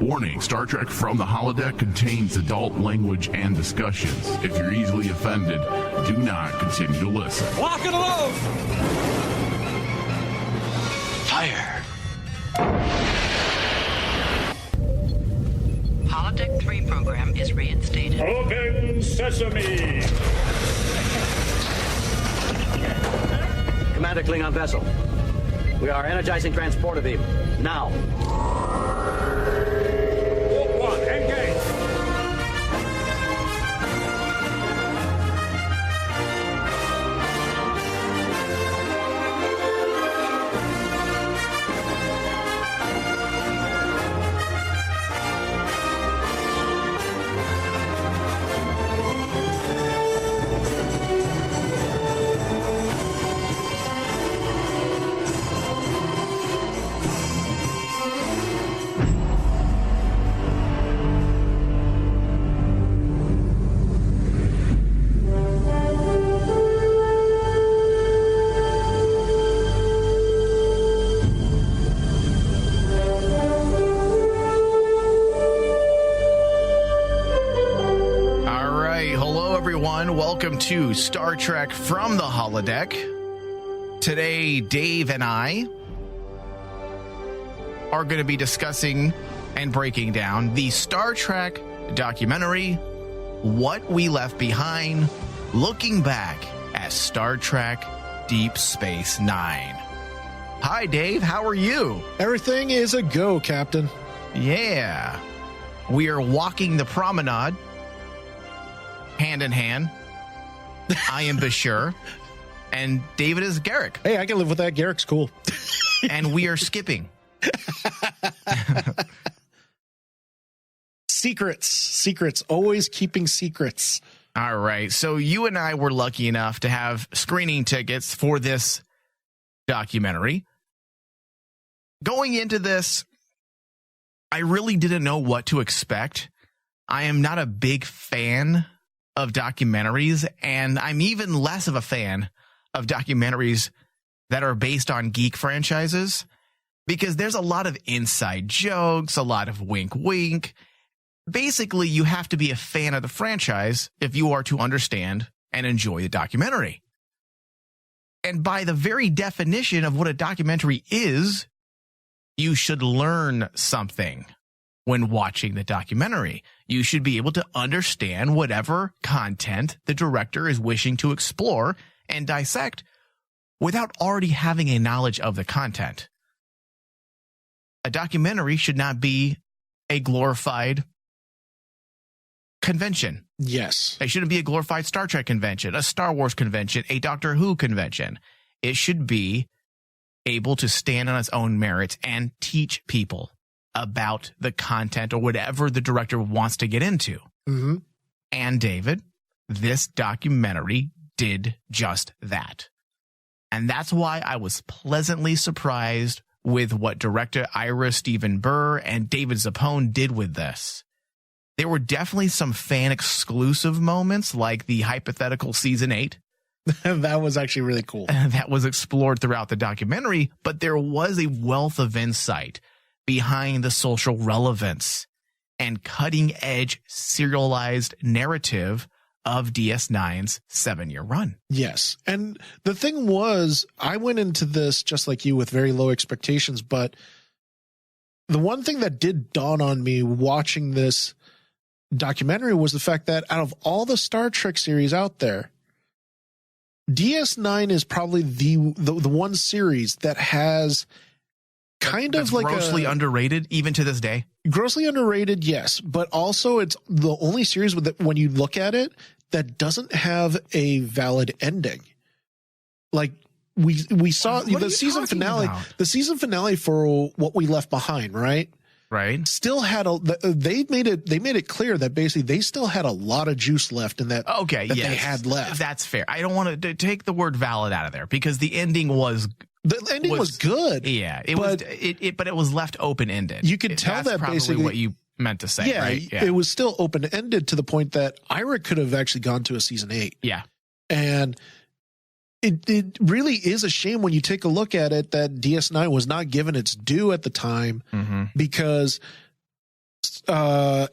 Warning, Star Trek From the Holodeck contains adult language and discussions. If you're easily offended, do not continue to listen. Lock and load! Fire! Holodeck 3 program is reinstated. Open sesame! Commander Klingon vessel. We are energizing transporter beam. Now. Warp 1, engage! Welcome to Star Trek From the Holodeck. Today, Dave and I are going to be discussing and breaking down the Star Trek documentary, What We Left Behind, looking back at Star Trek Deep Space Nine. Hi, Dave. How are you? Everything is a go, Captain. Yeah. We are walking the promenade, hand in hand. I am Bashir, and David is Garrick. Hey, I can live with that. Garrick's cool. And we are skipping. Secrets, always keeping secrets. All right. So you and I were lucky enough to have screening tickets for this documentary. Going into this, I really didn't know what to expect. I am not a big fan of documentaries, and I'm even less of a fan of documentaries that are based on geek franchises, because there's a lot of inside jokes, a lot of wink wink. Basically, you have to be a fan of the franchise if you are to understand and enjoy the documentary. And by the very definition of what a documentary is, you should learn something when watching the documentary. You should be able to understand whatever content the director is wishing to explore and dissect without already having a knowledge of the content. A documentary should not be a glorified convention. Yes. It shouldn't be a glorified Star Trek convention, a Star Wars convention, a Doctor Who convention. It should be able to stand on its own merits and teach people about the content or whatever the director wants to get into. Mm-hmm. And David, this documentary did just that. And that's why I was pleasantly surprised with what director Ira Steven Burr and David Zappone did with this. There were definitely some fan exclusive moments, like the hypothetical season 8. That was actually really cool. That was explored throughout the documentary, but there was a wealth of insight behind the social relevance and cutting-edge serialized narrative of DS9's 7-year run. Yes. And the thing was, I went into this just like you with very low expectations, but the one thing that did dawn on me watching this documentary was the fact that out of all the Star Trek series out there, DS9 is probably the one series that has that's like grossly underrated even to this day. Grossly underrated, yes, but also it's the only series with when you look at it that doesn't have a valid ending. Like we saw the season finale, the season finale for What We Left Behind, right? Right. Still had they made it clear that basically they still had a lot of juice left in that. Okay, that yes, they had left. That's fair. I don't want to take the word valid out of there because the ending was. The ending was good. Yeah, but it was left open ended. You could tell that probably basically what you meant to say. Yeah, right? It was still open ended to the point that Ira could have actually gone to a season 8. Yeah, and it really is a shame when you take a look at it that DS9 was not given its due at the time, because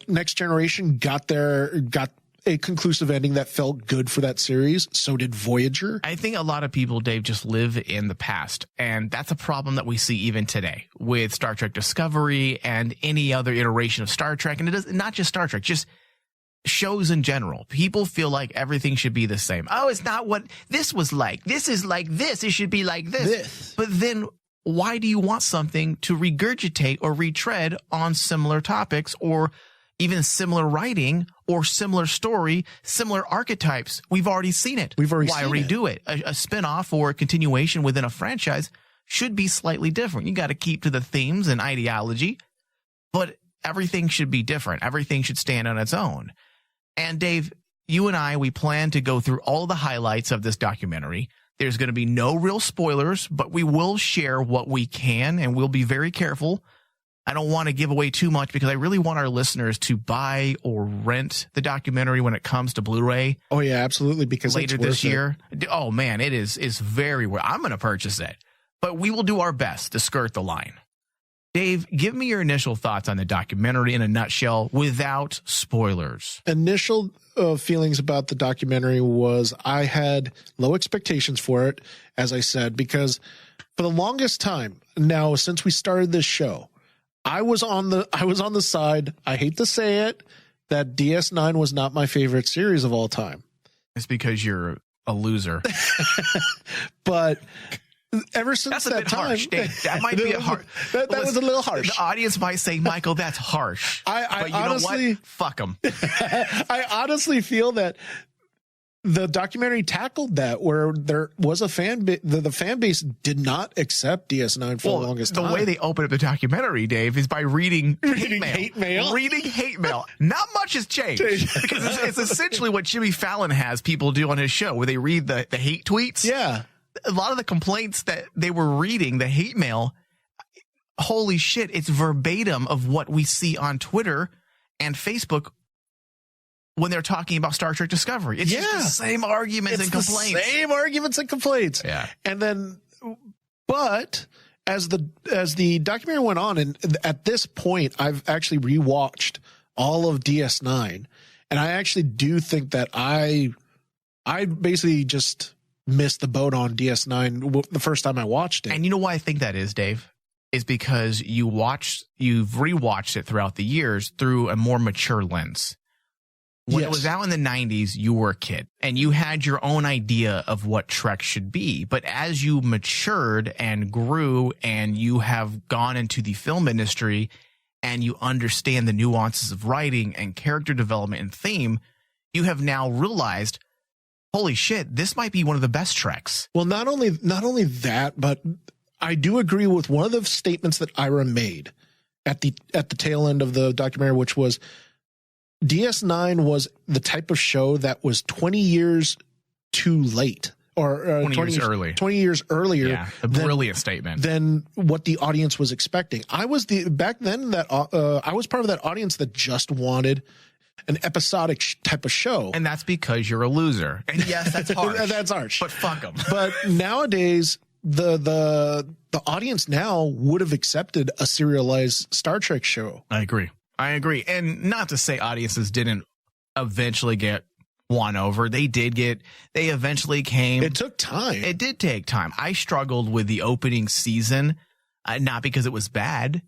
Next Generation got a conclusive ending that felt good for that series. So did Voyager. I think a lot of people, Dave, just live in the past. And that's a problem that we see even today with Star Trek Discovery and any other iteration of Star Trek. And it is not just Star Trek, just shows in general. People feel like everything should be the same. Oh, it's not what this was like. This is like this. It should be like this. But then why do you want something to regurgitate or retread on similar topics or even similar writing or similar story, similar archetypes? We've already seen it. Why redo it? A spinoff or a continuation within a franchise should be slightly different. You got to keep to the themes and ideology, but everything should be different. Everything should stand on its own. And Dave, you and I, we plan to go through all the highlights of this documentary. There's going to be no real spoilers, but we will share what we can, and we'll be very careful. I don't want to give away too much because I really want our listeners to buy or rent the documentary when it comes to Blu-ray. Oh yeah, absolutely. Because later this year. Oh man, it's very well. I'm going to purchase it, but we will do our best to skirt the line. Dave, give me your initial thoughts on the documentary in a nutshell without spoilers. Initial feelings about the documentary was I had low expectations for it, as I said, because for the longest time now, since we started this show, I was on the side, I hate to say it, that DS9 was not my favorite series of all time. It's because you're a loser. But ever since that's a that bit time, harsh, Dave. That might be a harsh. That was a little harsh. The audience might say, "Michael, that's harsh." But you honestly, know what? Fuck them. I honestly feel that the documentary tackled that, where there was a fan base. The fan base did not accept DS9 for the longest time. The way they open up the documentary, Dave, is by reading hate mail. Reading hate mail. Not much has changed because it's essentially what Jimmy Fallon has people do on his show, where they read the hate tweets. Yeah. A lot of the complaints that they were reading, the hate mail, holy shit, it's verbatim of what we see on Twitter and Facebook when they're talking about Star Trek Discovery. It's just the same arguments and complaints. Same arguments and complaints. Yeah. And then, but as the documentary went on, and at this point, I've actually rewatched all of DS9, and I actually do think that I basically just missed the boat on DS9 the first time I watched it. And you know why I think that is, Dave? Is because you've rewatched it throughout the years through a more mature lens. When it was out in the 90s, you were a kid and you had your own idea of what Trek should be. But as you matured and grew and you have gone into the film industry and you understand the nuances of writing and character development and theme, you have now realized, holy shit, this might be one of the best Treks. Well, not only that, but I do agree with one of the statements that Ira made at the tail end of the documentary, which was DS9 was the type of show that was 20 years too late, or 20 years early. 20 years earlier. Yeah, a brilliant statement. Than what the audience was expecting. I was back then that I was part of that audience that just wanted an episodic type of show. And that's because you're a loser. And yes, that's harsh. That's harsh. But fuck them. But nowadays, the audience now would have accepted a serialized Star Trek show. I agree. And not to say audiences didn't eventually get won over. They eventually came. It took time. It did take time. I struggled with the opening season, not because it was bad.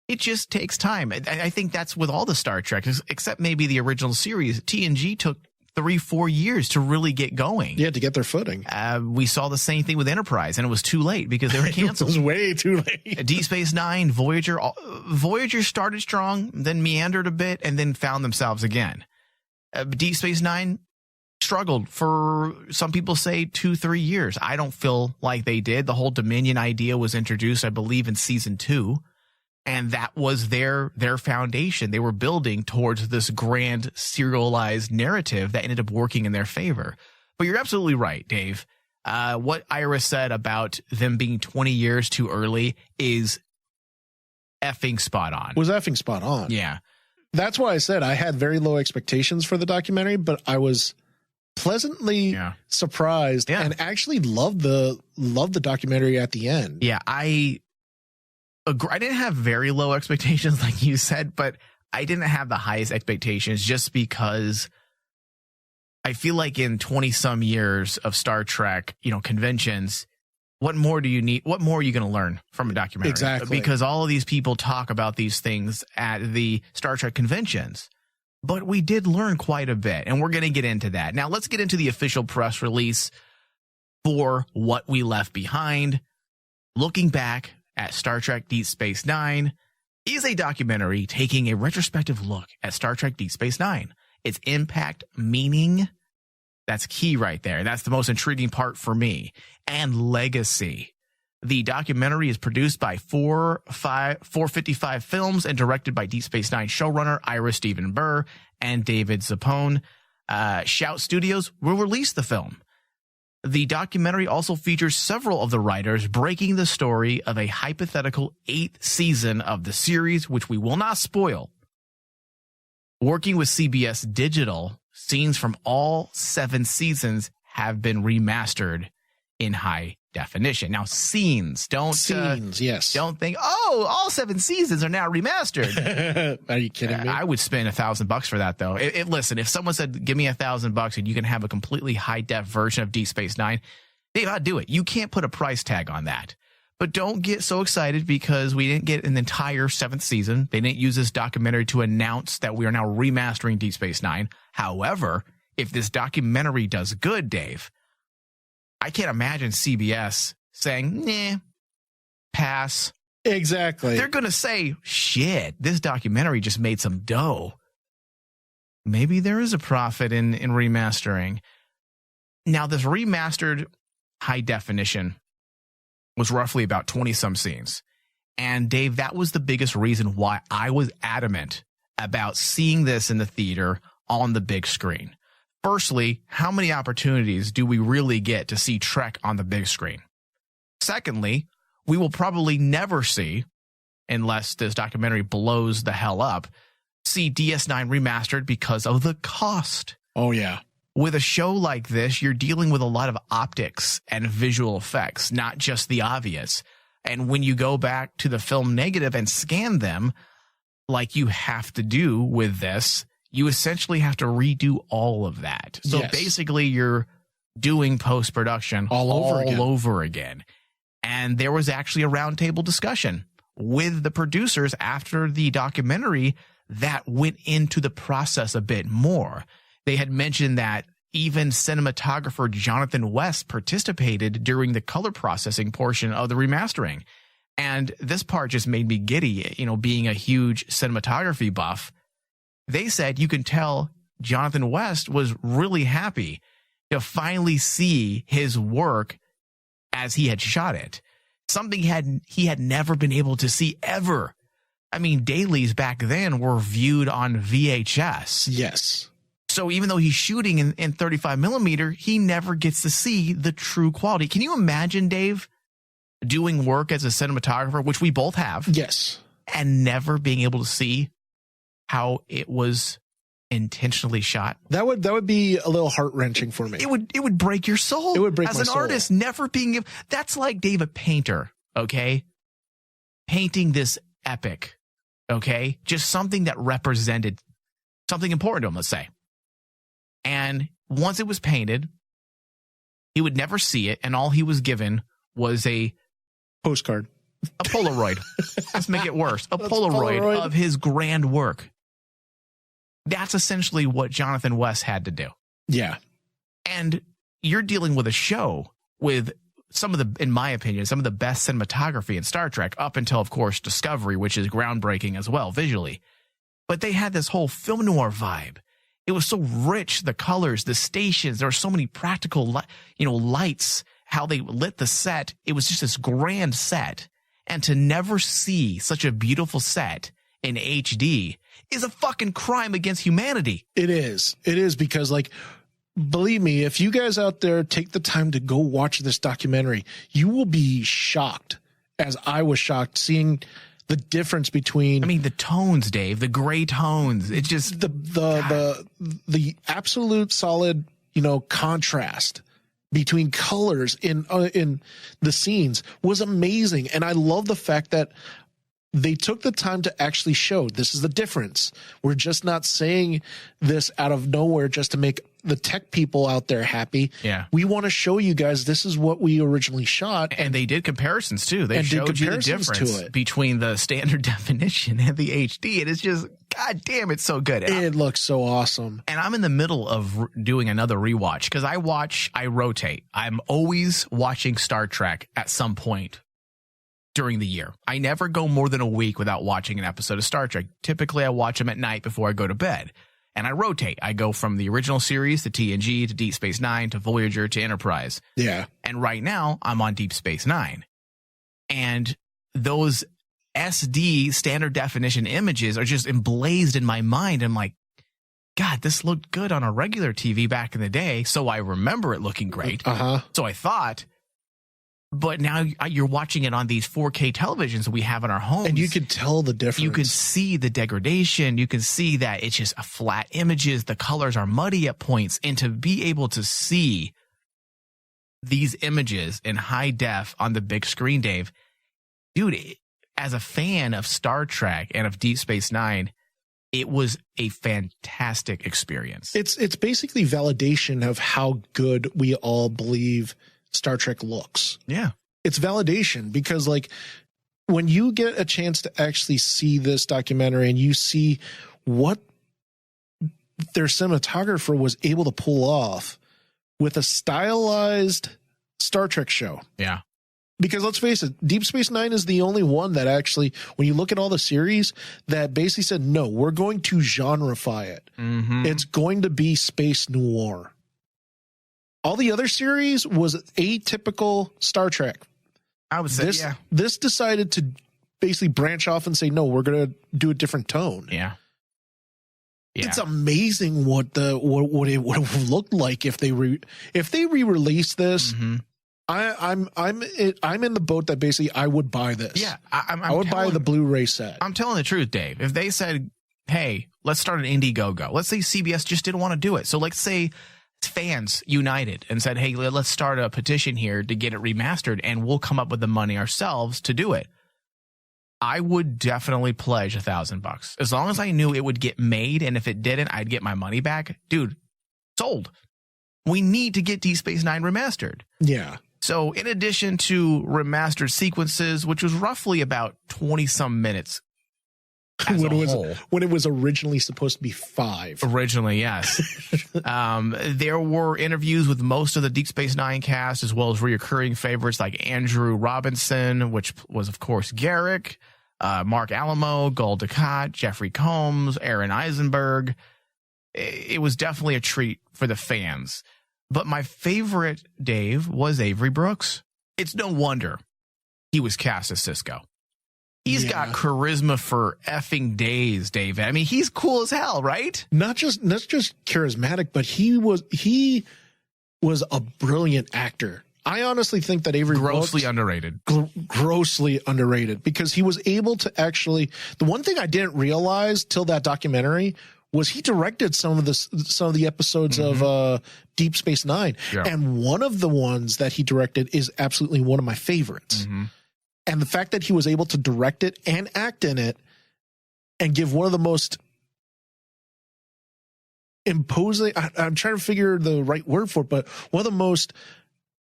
It just takes time. I think that's with all the Star Trek, except maybe the original series. TNG took 3-4 years to really get going. Yeah, to get their footing. We saw the same thing with Enterprise, and it was too late because they were canceled. It was way too late. Deep Space Nine, Voyager started strong, then meandered a bit, and then found themselves again. Deep Space Nine struggled for, some people say, 2-3 years. I don't feel like they did. The whole Dominion idea was introduced, I believe, in season 2. And that was their foundation. They were building towards this grand serialized narrative that ended up working in their favor. But you're absolutely right, Dave. What Ira said about them being 20 years too early is effing spot on. Was effing spot on. Yeah. That's why I said I had very low expectations for the documentary, but I was pleasantly surprised and actually loved the documentary at the end. Yeah, I didn't have very low expectations like you said, but I didn't have the highest expectations just because I feel like in 20 some years of Star Trek, conventions, what more do you need? What more are you going to learn from a documentary? Exactly. Because all of these people talk about these things at the Star Trek conventions. But we did learn quite a bit, and we're going to get into that. Now, let's get into the official press release for What We Left Behind. Looking back at Star Trek Deep Space Nine is a documentary taking a retrospective look at Star Trek Deep Space Nine, its impact, meaning, that's key right there. That's the most intriguing part for me, and legacy. The documentary is produced by 455 Films and directed by Deep Space Nine showrunner Ira Stephen Burr and David Zappone. Shout Studios will release the film. The documentary also features several of the writers breaking the story of a hypothetical 8th season of the series, which we will not spoil. Working with CBS Digital, scenes from all 7 seasons have been remastered in high definition. Now, scenes, yes. Don't think, all 7 seasons are now remastered. Are you kidding me? I would spend $1,000 for that, though. Listen, if someone said, give me $1,000 and you can have a completely high def version of Deep Space Nine, Dave, I'd do it. You can't put a price tag on that. But don't get so excited because we didn't get an entire 7th season. They didn't use this documentary to announce that we are now remastering Deep Space Nine. However, if this documentary does good, Dave, I can't imagine CBS saying, nah, pass. Exactly. They're going to say, shit, this documentary just made some dough. Maybe there is a profit in remastering. Now, this remastered high definition was roughly about 20 some scenes. And Dave, that was the biggest reason why I was adamant about seeing this in the theater on the big screen. Firstly, how many opportunities do we really get to see Trek on the big screen? Secondly, we will probably never see, unless this documentary blows the hell up, see DS9 remastered because of the cost. Oh, yeah. With a show like this, you're dealing with a lot of optics and visual effects, not just the obvious. And when you go back to the film negative and scan them, like you have to do with this, you essentially have to redo all of that. So yes. Basically, you're doing post-production all over again. And there was actually a roundtable discussion with the producers after the documentary that went into the process a bit more. They had mentioned that even cinematographer Jonathan West participated during the color processing portion of the remastering. And this part just made me giddy, being a huge cinematography buff. They said you can tell Jonathan West was really happy to finally see his work as he had shot it. Something he had never been able to see ever. I mean, dailies back then were viewed on VHS. Yes. So even though he's shooting in 35 millimeter, he never gets to see the true quality. Can you imagine, Dave, doing work as a cinematographer, which we both have? Yes. And never being able to see how it was intentionally shot? That would be a little heart-wrenching for me. It would break your soul. It would break my soul. As an artist, never being... That's like Dave, a painter, okay? Painting this epic, okay? Just something that represented something important to him, let's say. And once it was painted, he would never see it, and all he was given was a postcard, a Polaroid. Let's make it worse. A Polaroid of his grand work. That's essentially what Jonathan West had to do. Yeah. And you're dealing with a show with some of the, in my opinion, some of the best cinematography in Star Trek, up until, of course, Discovery, which is groundbreaking as well, visually. But they had this whole film noir vibe. It was so rich, the colors, the stations. There were so many practical, lights, how they lit the set. It was just this grand set. And to never see such a beautiful set in HD is a fucking crime against humanity. It is. It is, because, believe me, if you guys out there take the time to go watch this documentary, you will be shocked, as I was shocked, seeing the difference between... I mean, the tones, Dave, the gray tones. It's just... The absolute solid, contrast between colors in the scenes was amazing. And I love the fact that they took the time to actually show this is the difference. We're just not saying this out of nowhere just to make the tech people out there happy. Yeah. We want to show you guys this is what we originally shot. And they did comparisons too. They showed you the difference between the standard definition and the HD. And it's just, God damn, it's so good. It looks so awesome. And I'm in the middle of doing another rewatch because I rotate. I'm always watching Star Trek at some point during the year. I never go more than a week without watching an episode of Star Trek. Typically, I watch them at night before I go to bed. And I rotate. I go from the original series to TNG to Deep Space Nine to Voyager to Enterprise. Yeah. And right now, I'm on Deep Space Nine. And those SD standard definition images are just emblazed in my mind. I'm like, God, this looked good on a regular TV back in the day. So I remember it looking great. So I thought, but now you're watching it on these 4K televisions that we have in our homes. And you can tell the difference. You can see the degradation. You can see that it's just a flat images. The colors are muddy at points. And to be able to see these images in high def on the big screen, Dave, dude, as a fan of Star Trek and of Deep Space Nine, it was a fantastic experience. It's basically validation of how good we all believe Star Trek looks. Yeah. It's validation because, like, when you get a chance to actually see this documentary and you see what their cinematographer was able to pull off with a stylized Star Trek show. Yeah. Because let's face it, Deep Space Nine is the only one that actually, when you look at all the series, that basically said, no, we're going to genreify it. It's going to be space noir. All the other series was atypical Star Trek. I would say, yeah. This decided to basically branch off and say, no, we're going to do a different tone. Yeah. It's amazing what it would have looked like if they re-released this. I'm in the boat that basically I would buy this. Yeah, I would buy the Blu-ray set. I'm telling the truth, Dave. If they said, "Hey, let's start an Indiegogo," let's say CBS just didn't want to do it. So let's say fans united and said, "Hey, let's start a petition here to get it remastered, and we'll come up with the money ourselves to do it." I would definitely pledge $1,000 as long as I knew it would get made, and if it didn't, I'd get my money back. Dude, sold. We need to get Deep Space Nine remastered. Yeah. So in addition to remastered sequences, which was roughly about 20 some minutes when it was originally supposed to be 5. Originally, yes. There were interviews with most of the Deep Space Nine cast, as well as reoccurring favorites like Andrew Robinson, which was, of course, Garrick, Mark Alamo, Gul Dukat, Jeffrey Combs, Aaron Eisenberg. It was definitely a treat for the fans. But my favorite, Dave, was Avery Brooks. It's no wonder he was cast as Cisco. He's got charisma for effing days, Dave. I mean, he's cool as hell, right? Not just charismatic, but he was a brilliant actor. I honestly think that Avery grossly Brooks, underrated. Grossly underrated, because he was able to actually. The one thing I didn't realize till that documentary was he directed some of the episodes of Deep Space Nine, and one of the ones that he directed is absolutely one of my favorites. And the fact that he was able to direct it and act in it and give one of the most imposing, I'm trying to figure the right word for it, but one of the most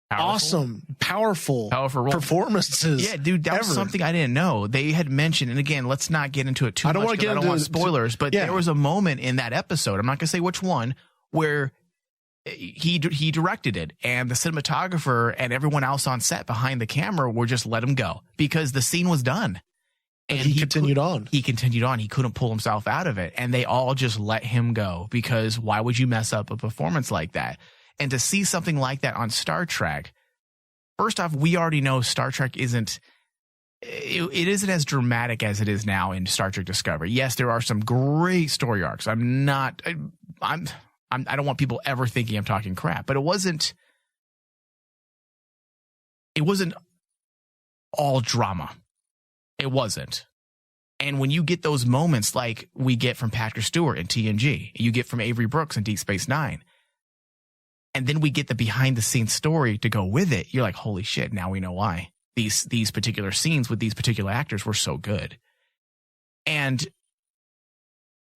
powerful performances. Yeah, dude, that was something I didn't know. They had mentioned, and again, let's not get into it too much. I don't want spoilers, but there was a moment in that episode, I'm not going to say which one, where he directed it, and the cinematographer and everyone else on set behind the camera were just let him go because the scene was done. And he continued on. He continued on. He couldn't pull himself out of it, and they all just let him go because why would you mess up a performance like that? And to see something like that on Star Trek, first off, we already know Star Trek isn't as dramatic as it is now in Star Trek Discovery. Yes, there are some great story arcs. I don't want people ever thinking I'm talking crap, but it wasn't all drama. It wasn't. And when you get those moments like we get from Patrick Stewart in TNG, you get from Avery Brooks in Deep Space Nine, and then we get the behind the scenes story to go with it, you're like, holy shit, now we know why these particular scenes with these particular actors were so good. And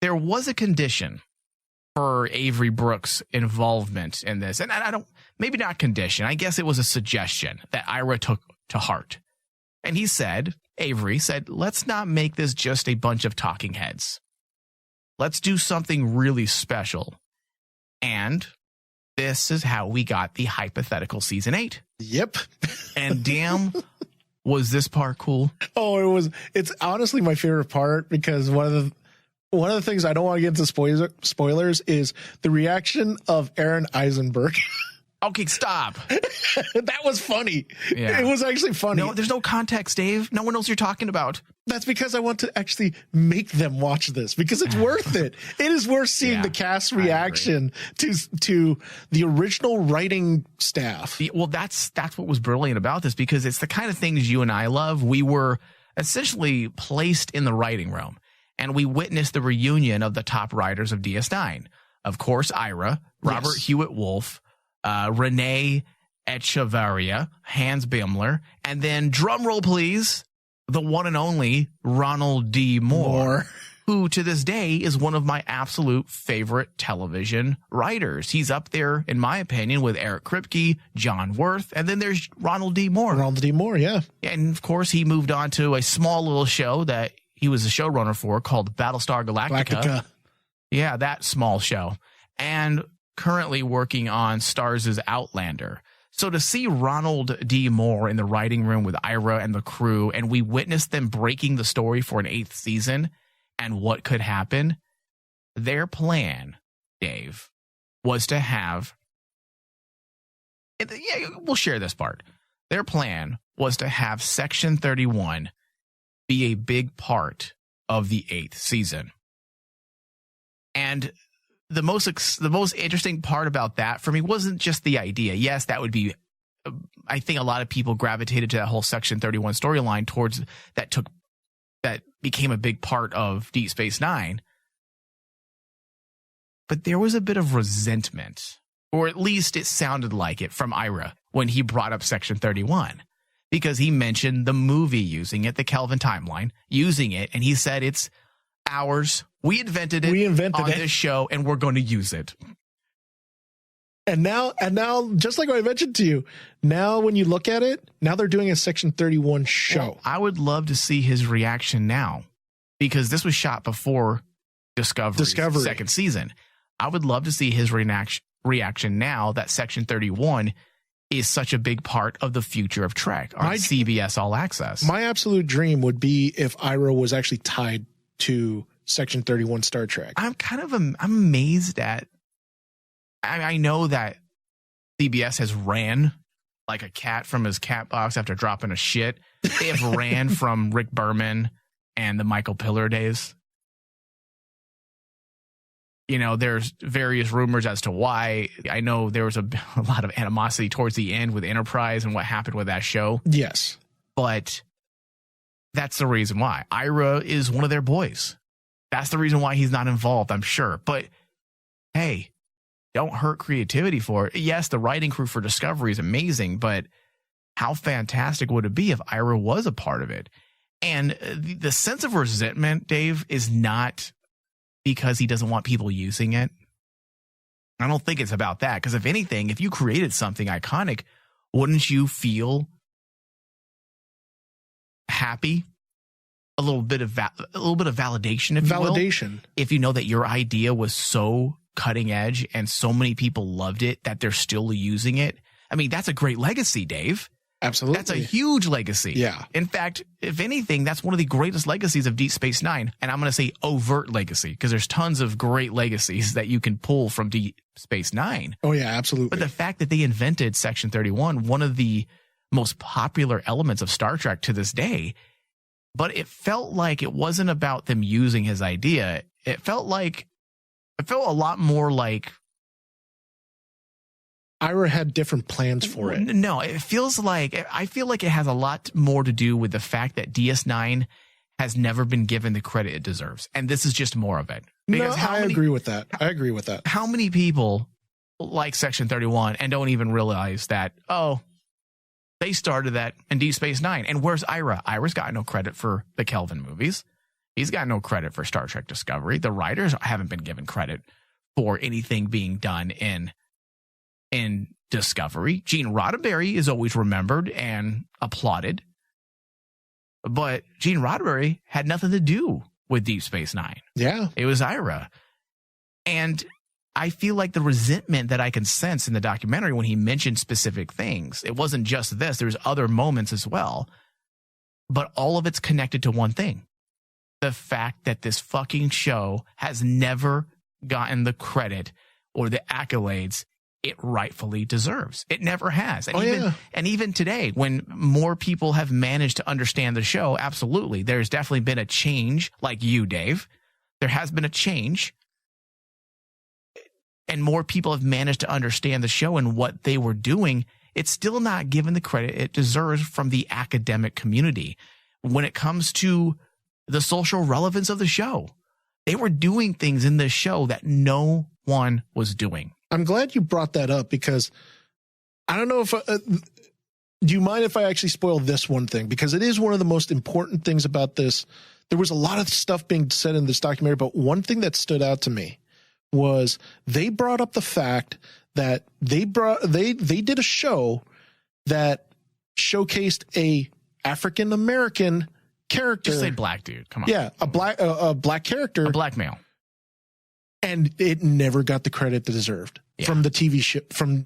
there was a condition for Avery Brooks' involvement in this. And I don't, maybe not condition. I guess it was a suggestion that Ira took to heart. And he said, Avery said, let's not make this just a bunch of talking heads. Let's do something really special. And this is how we got the hypothetical season 8. Yep. And damn, was this part cool? Oh, it's honestly my favorite part, because one of the things I don't want to get into spoilers is the reaction of Aaron Eisenberg. Okay, stop. That was funny. Yeah. It was actually funny. No, there's no context, Dave. No one knows you're talking about. That's because I want to actually make them watch this, because it's worth it. It is worth seeing the cast reaction to the original writing staff. Well, that's what was brilliant about this, because it's the kind of things you and I love. We were essentially placed in the writing room, and we witnessed the reunion of the top writers of DS9. Of course, Ira, Robert Hewitt Wolf, Renee Echevarria, Hans Bimler, and then, drum roll please, the one and only Ronald D. Moore, who to this day is one of my absolute favorite television writers. He's up there, in my opinion, with Eric Kripke, John Wirth, and then there's Ronald D. Moore. Ronald D. Moore, yeah. And of course, he moved on to a small little show that he was a showrunner for called Battlestar Galactica. Yeah, that small show. And currently working on Starz' Outlander. So to see Ronald D. Moore in the writing room with Ira and the crew, and we witnessed them breaking the story for an 8th season and what could happen, their plan, Dave, was to have... Yeah, we'll share this part. Their plan was to have Section 31 be a big part of the 8th season. And the most interesting part about that for me wasn't just the idea. Yes, that would be, I think a lot of people gravitated to that whole Section 31 storyline that became a big part of Deep Space Nine. But there was a bit of resentment, or at least it sounded like it, from Ira when he brought up Section 31, because he mentioned the movie using it, the Kelvin timeline, using it, and he said it's ours. We invented it on this show, and we're going to use it. And now, just like I mentioned to you, now when you look at it, now they're doing a Section 31 show. Well, I would love to see his reaction now, because this was shot before Discovery. Second season. I would love to see his reaction now that Section 31 is such a big part of the future of Trek on CBS All Access. My absolute dream would be if Ira was actually tied to Section 31 Star Trek. I'm amazed at... I know that CBS has ran like a cat from his cat box after dropping a shit. They have ran from Rick Berman and the Michael Piller days. You know, there's various rumors as to why. I know there was a lot of animosity towards the end with Enterprise and what happened with that show. Yes. But that's the reason why. Ira is one of their boys. That's the reason why he's not involved, I'm sure. But hey, don't hurt creativity for it. Yes, the writing crew for Discovery is amazing, but how fantastic would it be if Ira was a part of it? And the sense of resentment, Dave, is not because he doesn't want people using it. I don't think it's about that. Because if anything, if you created something iconic, wouldn't you feel happy? A little bit of validation, if you will. Validation. If you know that your idea was so cutting edge and so many people loved it that they're still using it. I mean, that's a great legacy, Dave. Absolutely. That's a huge legacy. Yeah. In fact, if anything, that's one of the greatest legacies of Deep Space Nine. And I'm going to say overt legacy, because there's tons of great legacies that you can pull from Deep Space Nine. Oh, yeah, absolutely. But the fact that they invented Section 31, one of the most popular elements of Star Trek to this day, but it felt like it wasn't about them using his idea. It felt a lot more like Ira had different plans for it. No, I feel like it has a lot more to do with the fact that DS9 has never been given the credit it deserves. And this is just more of it. Because I agree with that. How many people like Section 31 and don't even realize that, oh, they started that in Deep Space Nine? And where's Ira? Ira's got no credit for the Kelvin movies. He's got no credit for Star Trek Discovery. The writers haven't been given credit for anything being done in Discovery. Gene Roddenberry is always remembered and applauded, but Gene Roddenberry had nothing to do with Deep Space Nine. Yeah. It was Ira. And I feel like the resentment that I can sense in the documentary when he mentioned specific things, it wasn't just this, there's other moments as well, but all of it's connected to one thing. The fact that this fucking show has never gotten the credit or the accolades it rightfully deserves. It never has. And even today, when more people have managed to understand the show, absolutely, there's definitely been a change, like you, Dave. There has been a change. And more people have managed to understand the show and what they were doing. It's still not given the credit it deserves from the academic community. When it comes to the social relevance of the show, they were doing things in this show that no one was doing. I'm glad you brought that up, because I don't know if do you mind if I actually spoil this one thing? Because it is one of the most important things about this. There was a lot of stuff being said in this documentary, but one thing that stood out to me was they brought up the fact that they did a show that showcased a African American character. Just say black dude. Come on. Yeah, a black character, a black male, and it never got the credit it deserved from the TV show, from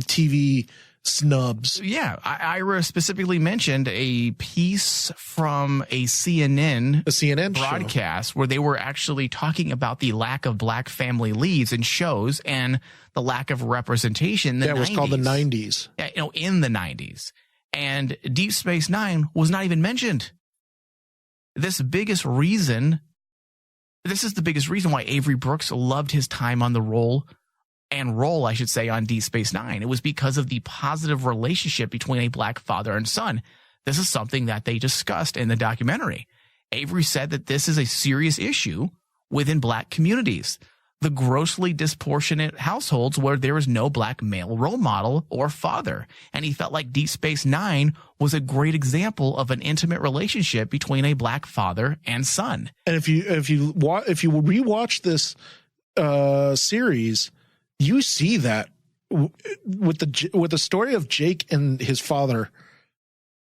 TV snubs. Yeah, Ira specifically mentioned a piece from a CNN broadcast where they were actually talking about the lack of black family leads in shows and the lack of representation in the 90s. It was called the 90s. Yeah, in the 90s. And Deep Space Nine was not even mentioned. This is the biggest reason why Avery Brooks loved his time on the role, I should say, on Deep Space Nine. It was because of the positive relationship between a black father and son. This is something that they discussed in the documentary. Avery said that this is a serious issue within black communities. The grossly disproportionate households where there is no black male role model or father. And he felt like Deep Space Nine was a great example of an intimate relationship between a black father and son. And if you rewatch this series, you see that with the story of Jake and his father.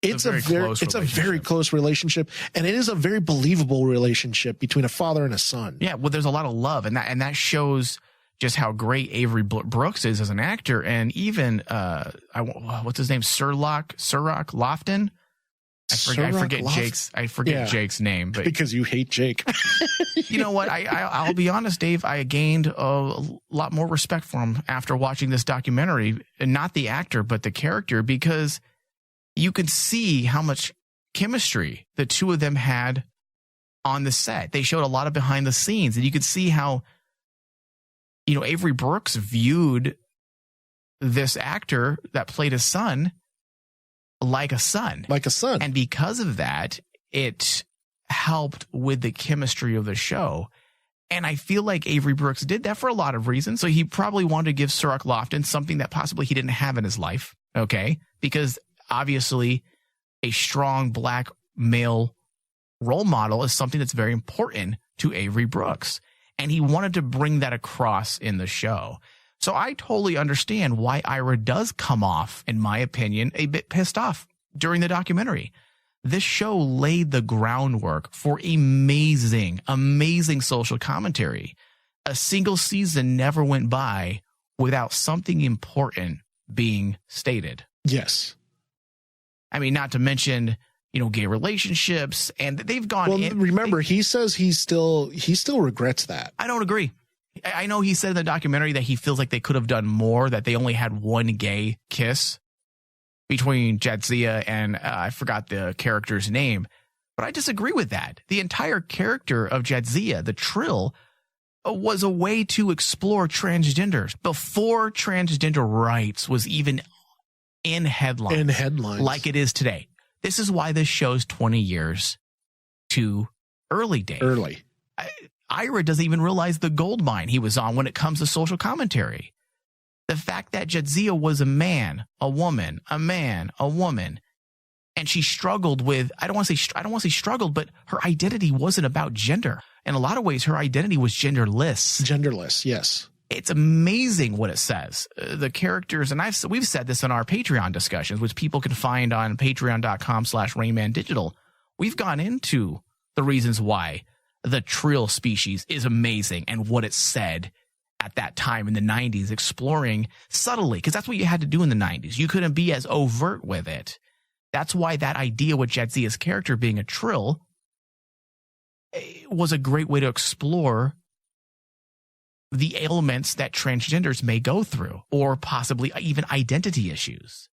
It's a very close relationship, and it is a very believable relationship between a father and a son. Yeah, well, there's a lot of love, and that shows just how great Avery Brooks is as an actor, and even what's his name, Sherlock Lofton. I forget Jake's name, but because you hate Jake. You know what? I'll be honest, Dave. I gained a lot more respect for him after watching this documentary, and not the actor, but the character, because you could see how much chemistry the two of them had on the set. They showed a lot of behind the scenes, and you could see how, Avery Brooks viewed this actor that played his son like a son. And because of that, it helped with the chemistry of the show. And I feel like Avery Brooks did that for a lot of reasons. So he probably wanted to give Sherlock Lofton something that possibly he didn't have in his life. Okay. Because obviously a strong black male role model is something that's very important to Avery Brooks. And he wanted to bring that across in the show. So I totally understand why Ira does come off, in my opinion, a bit pissed off during the documentary. This show laid the groundwork for amazing social commentary. A single season never went by without something important being stated. Yes. I mean, not to mention, gay relationships, and they've gone. Well, remember, he says he still regrets that. I don't agree. I know he said in the documentary that he feels like they could have done more, that they only had one gay kiss between Jadzia and I forgot the character's name, but I disagree with that. The entire character of Jadzia, the Trill, was a way to explore transgenders before transgender rights was even in headlines. Like it is today. This is why this show's 20 years too early, Dave. Ira doesn't even realize the gold mine he was on when it comes to social commentary. The fact that Jadzia was a man, a woman, a man, a woman, And she struggled with, I don't want to say struggled, but her identity wasn't about gender. In a lot of ways, her identity was genderless. Genderless, yes. It's amazing what it says. The characters, and we've said this in our Patreon discussions, which people can find on patreon.com/RainmanDigital. We've gone into the reasons why the Trill species is amazing and what it said at that time in the 90s, exploring subtly, because that's what you had to do in the 90s. You couldn't be as overt with it. That's why that idea with Jadzia's character being a Trill was a great way to explore the ailments that transgenders may go through, or possibly even identity issues.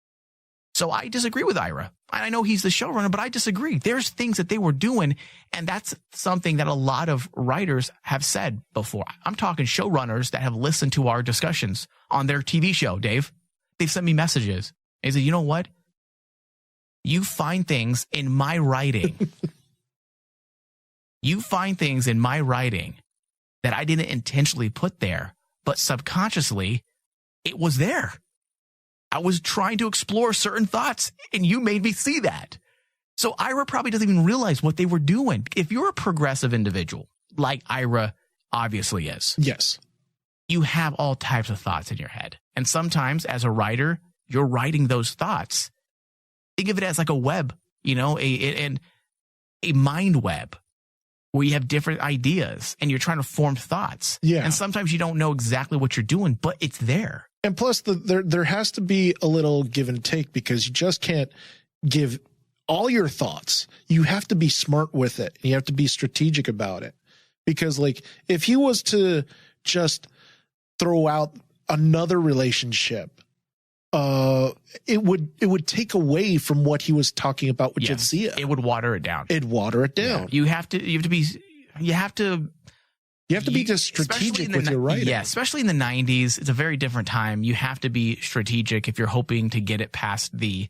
So I disagree with Ira. I know he's the showrunner, but I disagree. There's things that they were doing, and that's something that a lot of writers have said before. I'm talking showrunners that have listened to our discussions on their TV show, Dave. They've sent me messages. They said, you know what? You find things in my writing. You find things in my writing that I didn't intentionally put there, but subconsciously it was there. I was trying to explore certain thoughts, and you made me see that. So Ira probably doesn't even realize what they were doing. If you're a progressive individual, like Ira obviously is, yes, you have all types of thoughts in your head. And sometimes as a writer, you're writing those thoughts. Think of it as like a web, a mind web, where you have different ideas and you're trying to form thoughts. Yeah. And sometimes you don't know exactly what you're doing, but it's there. And plus, there has to be a little give and take, because you just can't give all your thoughts. You have to be smart with it. And you have to be strategic about it. Because, like, if he was to just throw out another relationship, it would take away from what he was talking about with Jadzia. It would water it down. It'd water it down. Yeah. You have to be just strategic with your writing. Yeah, especially in the 90s. It's a very different time. You have to be strategic if you're hoping to get it past the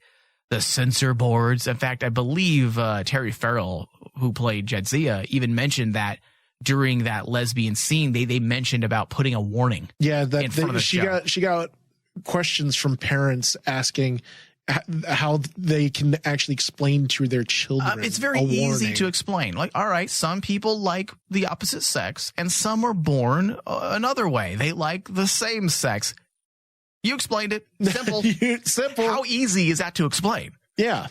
censor boards. In fact, I believe Terry Farrell, who played Jadzia, even mentioned that during that lesbian scene, they mentioned about putting a warning. Yeah, in front of the show. She got questions from parents asking how they can actually explain to their children. It's very easy to explain. Like, all right, some people like the opposite sex, and some are born another way. They like the same sex. You explained it. Simple. Simple. How easy is that to explain? Yeah.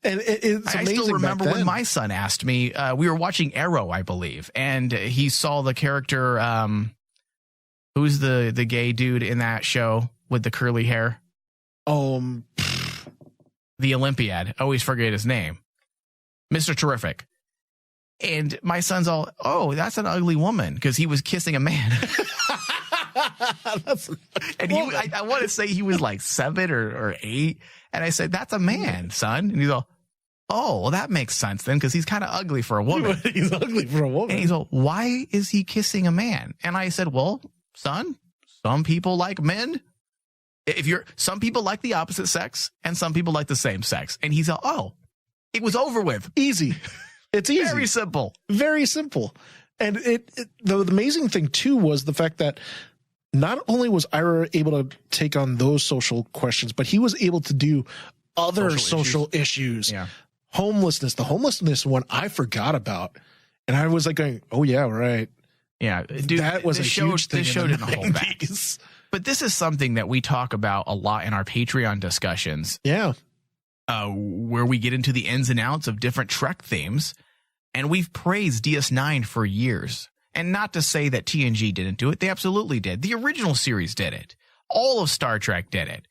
And it's amazing. I still remember back then, when my son asked me, we were watching Arrow, I believe, and he saw the character, who's the gay dude in that show with the curly hair? The Olympiad. I always forget his name. Mr. Terrific. And my son's all, oh, that's an ugly woman, because he was kissing a man. And I want to say he was like 7 or 8. And I said, that's a man, son. And he's all, oh, well, that makes sense then, because he's kind of ugly for a woman. He's ugly for a woman. And he's all, why is he kissing a man? And I said, well, son, some people like men. Some people like the opposite sex, and some people like the same sex. And he's all, oh, it was over with. Easy. It's easy. Very simple. Very simple. And the amazing thing too was the fact that not only was Ira able to take on those social questions, but he was able to do other social issues. Yeah. Homelessness. The homelessness one I forgot about. And I was like going, oh yeah, right. Yeah. Dude, that was a huge thing. This show didn't hold back. But this is something that we talk about a lot in our Patreon discussions. Yeah. Where we get into the ins and outs of different Trek themes. And we've praised DS9 for years. And not to say that TNG didn't do it. They absolutely did. The original series did it. All of Star Trek did it.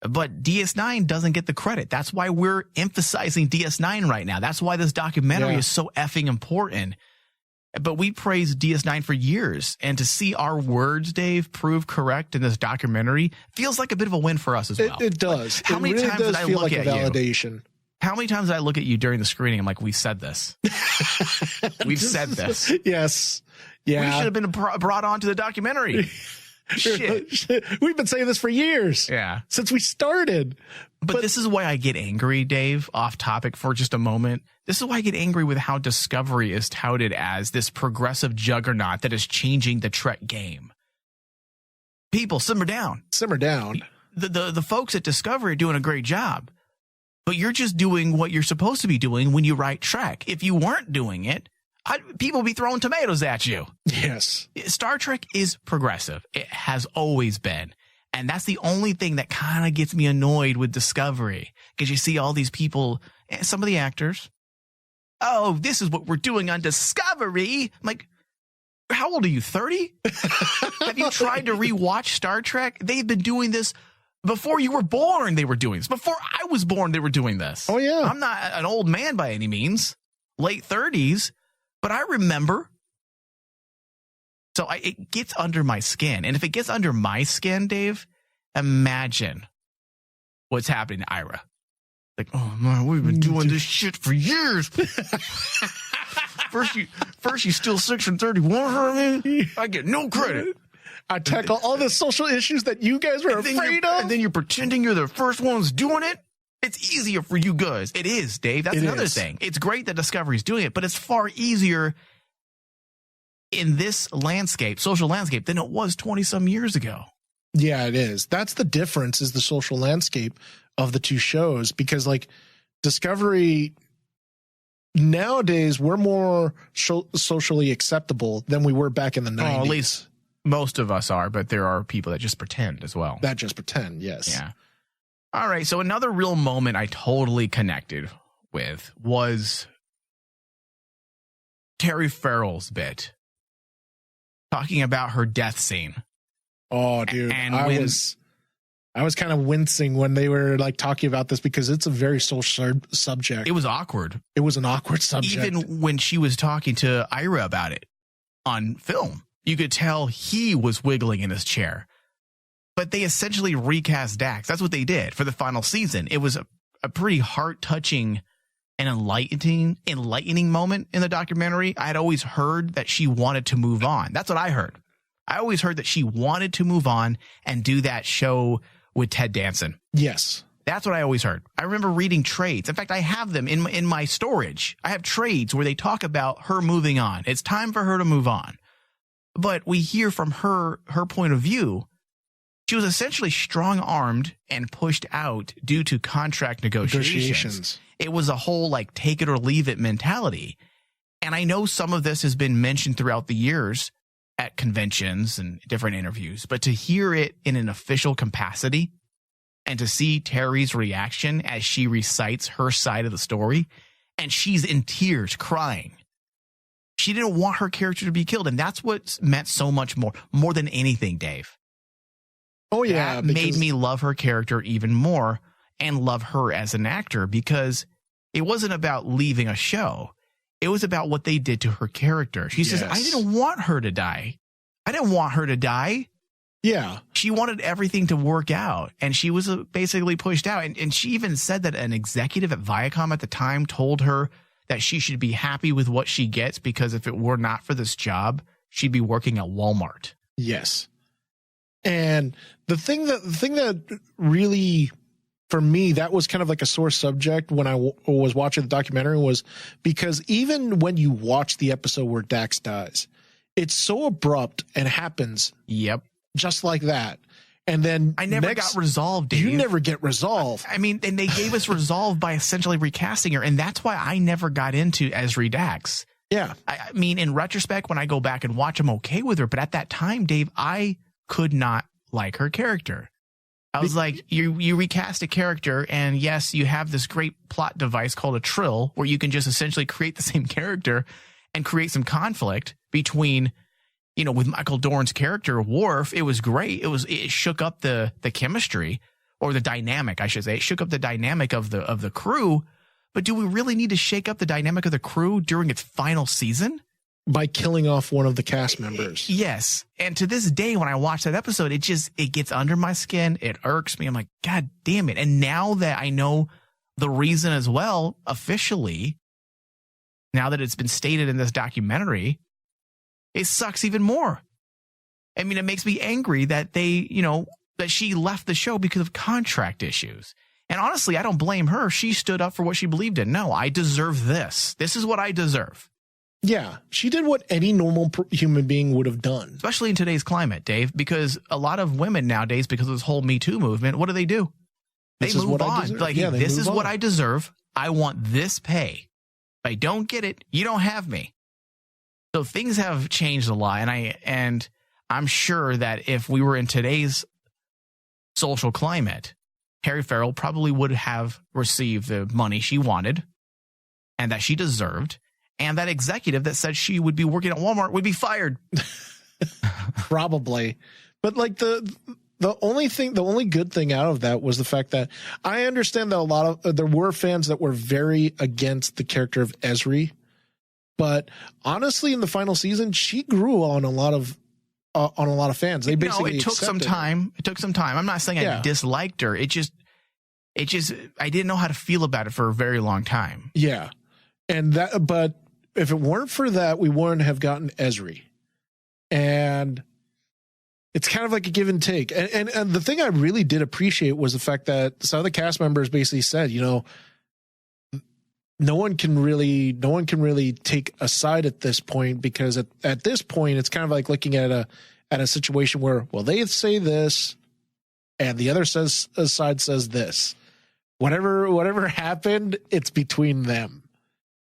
But DS9 doesn't get the credit. That's why we're emphasizing DS9 right now. That's why this documentary is so effing important. But we praised DS9 for years. And to see our words, Dave, prove correct in this documentary feels like a bit of a win for us as well. It does. How many times did I look at validation. You? How many times did I look at you during the screening? I'm like, we said this. We've said this. Yes. Yeah. We should have been brought on to the documentary. Shit. We've been saying this for years. Yeah. Since we started. But this is why I get angry, Dave, off topic for just a moment. This is why I get angry with how Discovery is touted as this progressive juggernaut that is changing the Trek game. People, simmer down. Simmer down. The folks at Discovery are doing a great job. but you're just doing what you're supposed to be doing when you write Trek. If you weren't doing it, people would be throwing tomatoes at you. Yes. Star Trek is progressive. It has always been. And that's the only thing that kind of gets me annoyed with Discovery, because you see all these people, some of the actors, oh, this is what we're doing on Discovery. I'm like, how old are you, 30? Have you tried to rewatch Star Trek? They've been doing this before you were born. They were doing this. Before I was born, they were doing this. Oh, yeah. I'm not an old man by any means, late 30s, but I remember. So it gets under my skin. And if it gets under my skin, Dave, imagine what's happening to Ira. Like, oh, man, we've been doing this shit for years. First you steal Section 31 from me. I get no credit. I tackle all the social issues that you guys were afraid of. And then you're pretending you're the first ones doing it. It's easier for you guys. It is, Dave. That's another thing. It's great that Discovery's doing it, but it's far easier in this landscape, social landscape, than it was 20-some years ago. Yeah, it is. That's the difference, is the social landscape of the two shows, because like Discovery nowadays, we're more socially acceptable than we were back in the 90s. At least most of us are, but there are people that just pretend as well. That just pretend, yes. Yeah. All right, so another real moment I totally connected with was Terry Farrell's bit, talking about her death scene. Oh, dude, And I was kind of wincing when they were like talking about this, because it's a very social subject. It was awkward. It was an awkward subject. Even when she was talking to Ira about it on film, you could tell he was wiggling in his chair. But they essentially recast Dax. That's what they did for the final season. It was a pretty heart-touching and enlightening moment in the documentary. I had always heard that she wanted to move on. That's what I heard. I always heard that she wanted to move on and do that show with Ted Danson. Yes. That's what I always heard. I remember reading trades. In fact, I have them in my storage. I have trades where they talk about her moving on. It's time for her to move on. But we hear from her point of view. She was essentially strong-armed and pushed out due to contract negotiations. It was a whole like take it or leave it mentality. And I know some of this has been mentioned throughout the years at conventions and different interviews, but to hear it in an official capacity and to see Terry's reaction as she recites her side of the story, and she's in tears crying. She didn't want her character to be killed. And that's what meant so much more than anything, Dave. Oh, yeah. That made me love her character even more and love her as an actor, because it wasn't about leaving a show. It was about what they did to her character. She says, I didn't want her to die. I didn't want her to die. Yeah. She wanted everything to work out, and she was basically pushed out. And she even said that an executive at Viacom at the time told her that she should be happy with what she gets, because if it were not for this job, she'd be working at Walmart. Yes. And the thing that really, for me, that was kind of like a sore subject when I was watching the documentary, was because even when you watch the episode where Dax dies, it's so abrupt and happens. Yep. Just like that. And then I never got resolved, Dave. You never get resolved. I mean, and they gave us resolve by essentially recasting her. And that's why I never got into Ezri Dax. Yeah. I mean, in retrospect, when I go back and watch, I'm okay with her. But at that time, Dave, I could not like her character. I was like, you recast a character, and yes, you have this great plot device called a trill, where you can just essentially create the same character and create some conflict between, you know, with Michael Dorn's character, Worf. It was great. It shook up the chemistry, or the dynamic, I should say. It shook up the dynamic of the crew. But do we really need to shake up the dynamic of the crew during its final season? By killing off one of the cast members. Yes. And to this day, when I watch that episode, it gets under my skin. It irks me. I'm like, God damn it. And now that I know the reason as well, officially, now that it's been stated in this documentary, it sucks even more. I mean, it makes me angry that that she left the show because of contract issues. And honestly, I don't blame her. She stood up for what she believed in. No, I deserve this. This is what I deserve. Yeah, she did what any normal human being would have done. Especially in today's climate, Dave, because a lot of women nowadays, because of this whole Me Too movement, what do? They move on. Like, this is what I deserve. I want this pay. If I don't get it, you don't have me. So things have changed a lot, and I'm sure that if we were in today's social climate, Terry Farrell probably would have received the money she wanted and that she deserved, and that executive that said she would be working at Walmart would be fired. Probably. But like the only good thing out of that was the fact that I understand that there were fans that were very against the character of Ezri, but honestly, in the final season, she grew on a lot of fans. They basically it took some time. It took some time. I'm not saying I disliked her. It just I didn't know how to feel about it for a very long time. Yeah, but if it weren't for that, we wouldn't have gotten Ezri, and it's kind of like a give and take. And the thing I really did appreciate was the fact that some of the cast members basically said, no one can really take a side at this point, because at this point it's kind of like looking at a situation where, well, they say this and the other side says this. Whatever happened, it's between them.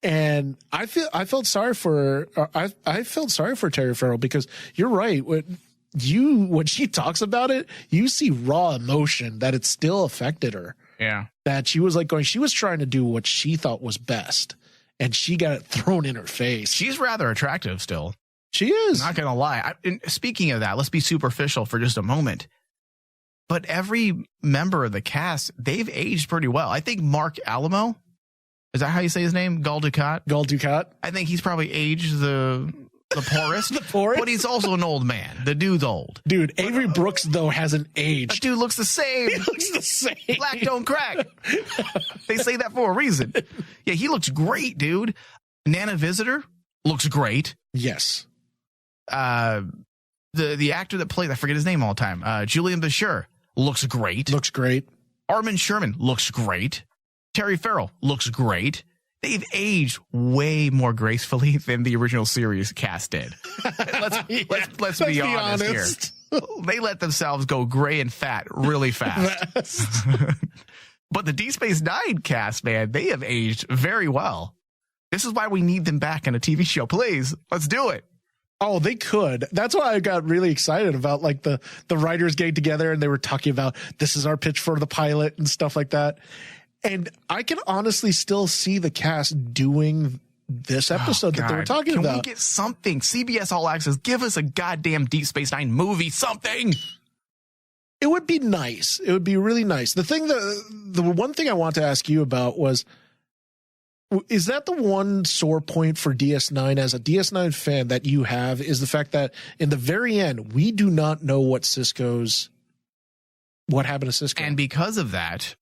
And I felt sorry for Terry Farrell, because you're right. When she talks about it, you see raw emotion that it still affected her. Yeah. That she was she was trying to do what she thought was best, and she got it thrown in her face. She's rather attractive still. She is. Not going to lie. Speaking of that, let's be superficial for just a moment. But every member of the cast, they've aged pretty well. I think Mark Alamo, is that how you say his name? Gul Dukat. I think he's probably aged the poorest. The poorest? But he's also an old man. The dude's old. Dude, Avery Brooks, though, hasn't aged. That dude looks the same. He looks the same. Black don't crack. They say that for a reason. Yeah, he looks great, dude. Nana Visitor looks great. Yes. The actor that plays, I forget his name all the time, Julian Bashir, looks great. Armin Sherman looks great. Terry Farrell looks great. They've aged way more gracefully than the original series cast did. Let's be honest here. They let themselves go gray and fat really fast. But the Deep Space Nine cast, man, they have aged very well. This is why we need them back in a TV show. Please, let's do it. Oh, they could. That's why I got really excited about the writers getting together, and they were talking about, this is our pitch for the pilot and stuff like that. And I can honestly still see the cast doing this episode that they were talking about. Can we get something? CBS All Access, give us a goddamn Deep Space Nine movie, something. It would be nice. It would be really nice. The one thing I want to ask you about was, is that the one sore point for DS9 as a DS9 fan that you have, is the fact that in the very end, we do not know what happened to Sisko. And because of that,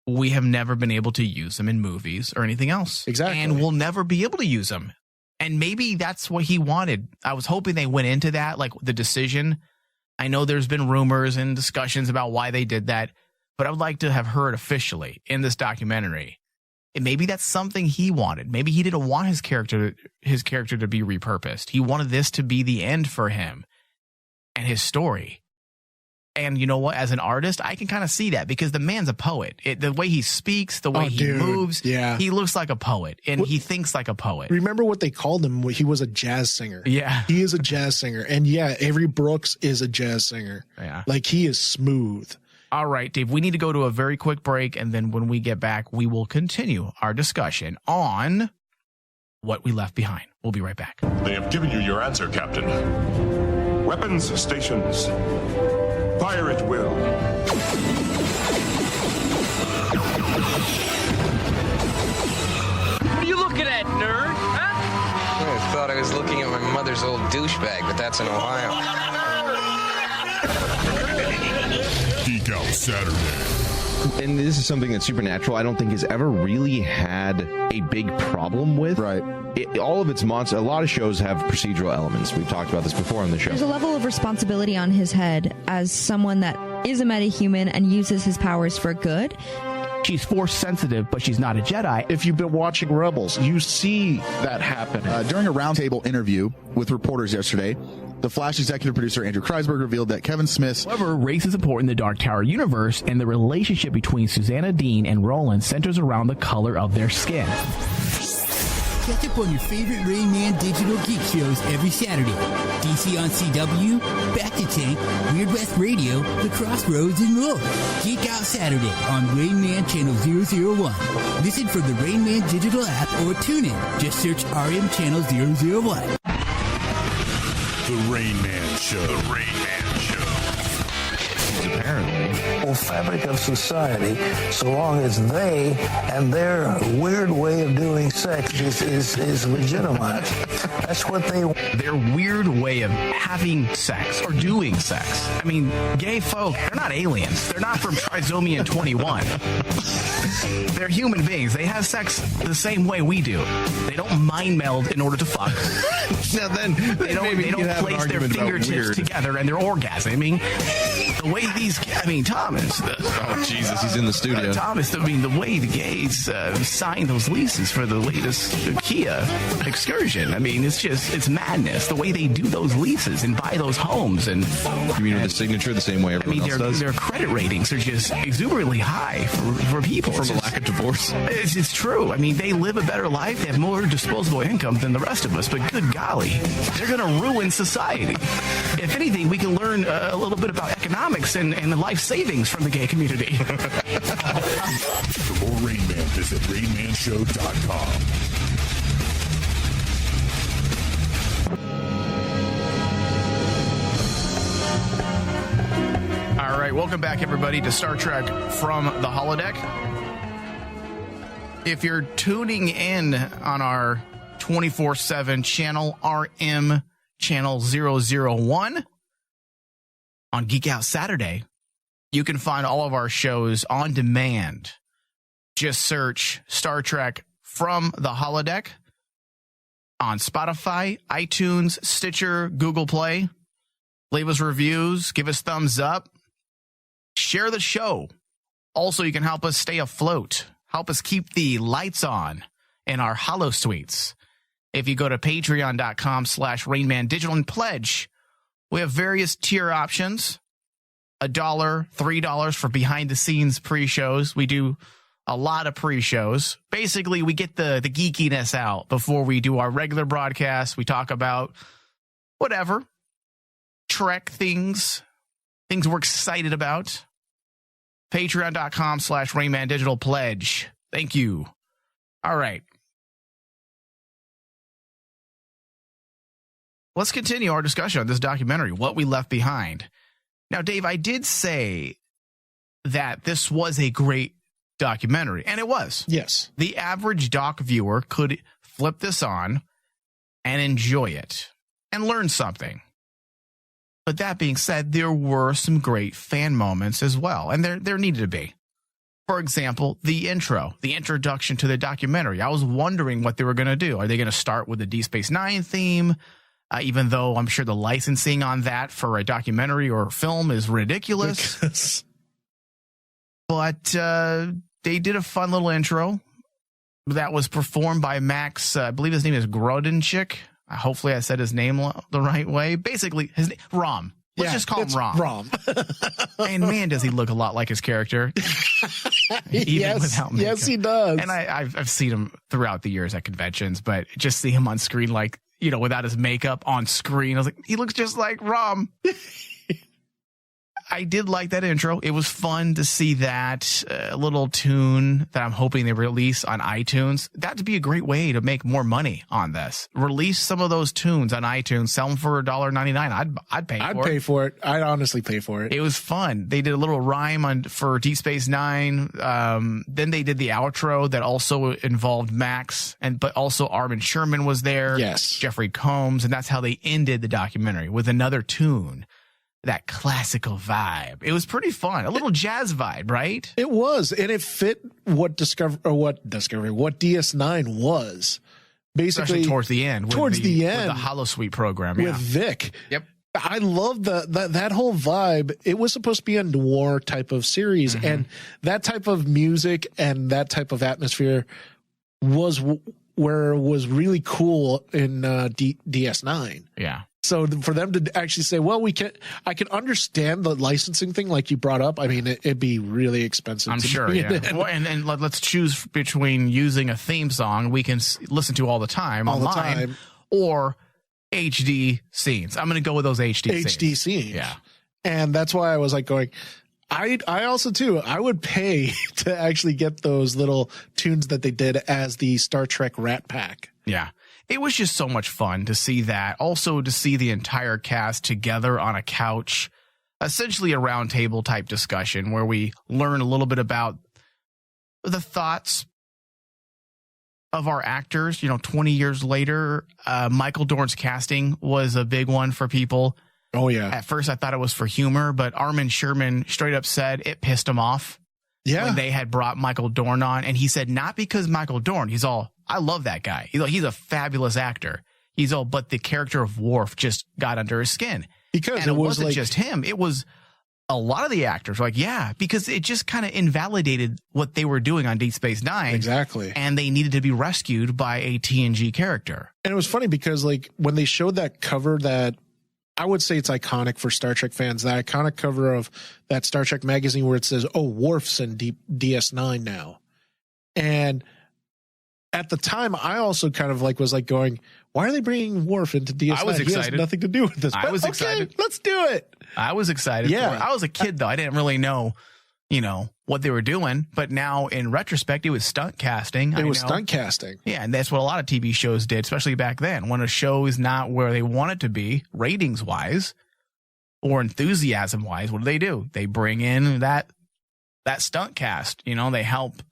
we have never been able to use them in movies or anything else. Exactly. And we'll never be able to use them. And maybe that's what he wanted. I was hoping they went into that, like the decision. I know there's been rumors and discussions about why they did that, but I would like to have heard officially in this documentary. And maybe that's something he wanted. Maybe he didn't want his character to be repurposed. He wanted this to be the end for him and his story. And you know what? As an artist, I can kind of see that, because the man's a poet. The way he speaks, the way he moves, he looks like a poet, and he thinks like a poet. Remember what they called him? He was a jazz singer. Yeah. He is a jazz singer. And yeah, Avery Brooks is a jazz singer. Yeah. Like, he is smooth. All right, Dave, we need to go to a very quick break, and then when we get back, we will continue our discussion on what we left behind. We'll be right back. They have given you your answer, Captain. Weapons stations. Fire at will. What are you looking at, nerd? Huh? I thought I was looking at my mother's old douchebag, but that's in Ohio. Geek Out Saturday. And this is something that Supernatural, I don't think, has ever really had a big problem with. Right. All of its monsters, a lot of shows have procedural elements. We've talked about this before on the show. There's a level of responsibility on his head as someone that is a metahuman and uses his powers for good. She's force sensitive, but she's not a Jedi. If you've been watching Rebels, you see that happen. During a roundtable interview with reporters yesterday, the Flash executive producer Andrew Kreisberg revealed that Kevin Smith... However, race is important in the Dark Tower universe, and the relationship between Susanna Dean and Roland centers around the color of their skin. Catch up on your favorite Rain Man digital geek shows every Saturday. DC on CW, Back to Tank, Weird West Radio, The Crossroads, and more. Geek Out Saturday on Rain Man Channel 001. Listen from the Rain Man digital app or tune in. Just search RM Channel 001. The Rain Man Show. The Rain Man Show. Apparently. Whole fabric of society, so long as they and their weird way of doing sex is legitimized. That's what they... Their weird way of having sex or doing sex. I mean, gay folk, they're not aliens. They're not from Trisomian 21. They're human beings. They have sex the same way we do. They don't mind meld in order to fuck. Now then, they don't place their fingertips together and they're orgasming. The way Thomas. Oh, Jesus, he's in the studio. Thomas, the way the gays signed those leases for the latest Kia excursion. I mean, it's madness. The way they do those leases and buy those homes. And you mean with the signature the same way everyone else does? Their credit ratings are just exuberantly high for people. From a lack of divorce. It's true. I mean, they live a better life. They have more disposable income than the rest of us. But good golly, they're going to ruin society. If anything, we can learn a little bit about economics and life savings from the gay community. For more Rain Man, visit RainManShow.com. All right, welcome back, everybody, to Star Trek from the Holodeck. If you're tuning in on our 24/7 channel, RM Channel 001, on Geek Out Saturday, you can find all of our shows on demand. Just search Star Trek from the Holodeck on Spotify, iTunes, Stitcher, Google Play. Leave us reviews, give us thumbs up, share the show. Also, you can help us stay afloat, help us keep the lights on in our Holo Suites. If you go to patreon.com/RainManDigital and pledge, we have various tier options. $1, $3 for behind-the-scenes pre-shows. We do a lot of pre-shows. Basically, we get the geekiness out before we do our regular broadcast. We talk about whatever. Trek things we're excited about. Patreon.com/RainManDigital pledge. Thank you. All right. Let's continue our discussion on this documentary, What We Left Behind. Now, Dave, I did say that this was a great documentary, and it was. Yes. The average doc viewer could flip this on and enjoy it and learn something. But that being said, there were some great fan moments as well, and there needed to be. For example, the introduction to the documentary. I was wondering what they were going to do. Are they going to start with the Deep Space Nine theme? Even though I'm sure the licensing on that for a documentary or film is ridiculous. But they did a fun little intro that was performed by Max, I believe his name is Grodenchik. Hopefully I said his name the right way. Basically, his name, Rom. Let's just call him Rom. Rom. And man, does he look a lot like his character. Even without makeup. Yes, he does. And I've seen him throughout the years at conventions, but just see him on screen like, without his makeup on screen. I was like, he looks just like Rom. I did like that intro. It was fun to see that little tune that I'm hoping they release on iTunes. That'd be a great way to make more money on this. Release some of those tunes on iTunes, sell them for $1.99. I'd pay for it. I'd pay for it. I'd honestly pay for it. It was fun. They did a little rhyme for Deep Space Nine. Then they did the outro that also involved Max, but also Armin Sherman was there. Yes. Jeffrey Combs, and that's how they ended the documentary with another tune. That classical vibe. It was pretty fun. A little jazz vibe, right? It was, and it fit what DS9 was. Basically, especially towards the end. With the Holosuite program. With Vic. Yep. I love that whole vibe. It was supposed to be a noir type of series, and that type of music and that type of atmosphere was where it was really cool in DS9. Yeah. So for them to actually say, well, I can understand the licensing thing like you brought up. I mean, it'd be really expensive. I'm sure, yeah. Well, and let's choose between using a theme song we can listen to all the time online or HD scenes. I'm going to go with those HD scenes. Yeah. And that's why I was like going, I also too, I would pay to actually get those little tunes that they did as the Star Trek Rat Pack. Yeah. It was just so much fun to see that. Also to see the entire cast together on a couch, essentially a round table type discussion where we learn a little bit about the thoughts of our actors. 20 years later, Michael Dorn's casting was a big one for people. Oh, yeah. At first, I thought it was for humor, but Armin Sherman straight up said it pissed him off when they had brought Michael Dorn on. And he said, not because Michael Dorn, he's all, I love that guy. He's a fabulous actor. He's all, but the character of Worf just got under his skin. Because it wasn't just him. It was a lot of the actors were like, yeah, because it just kind of invalidated what they were doing on Deep Space Nine. Exactly. And they needed to be rescued by a TNG character. And it was funny because when they showed that cover that I would say it's iconic for Star Trek fans, that iconic cover of that Star Trek magazine where it says, oh, Worf's in DS9 now. And at the time, I also kind of was going, why are they bringing Worf into DS9? I was excited. He has nothing to do with this. I was excited. Let's do it. I was excited. Yeah. For it. I was a kid, though. I didn't really know, what they were doing. But now, in retrospect, it was stunt casting. It was stunt casting. Yeah, and that's what a lot of TV shows did, especially back then. When a show is not where they want it to be, ratings-wise or enthusiasm-wise, what do? They bring in that stunt cast. They help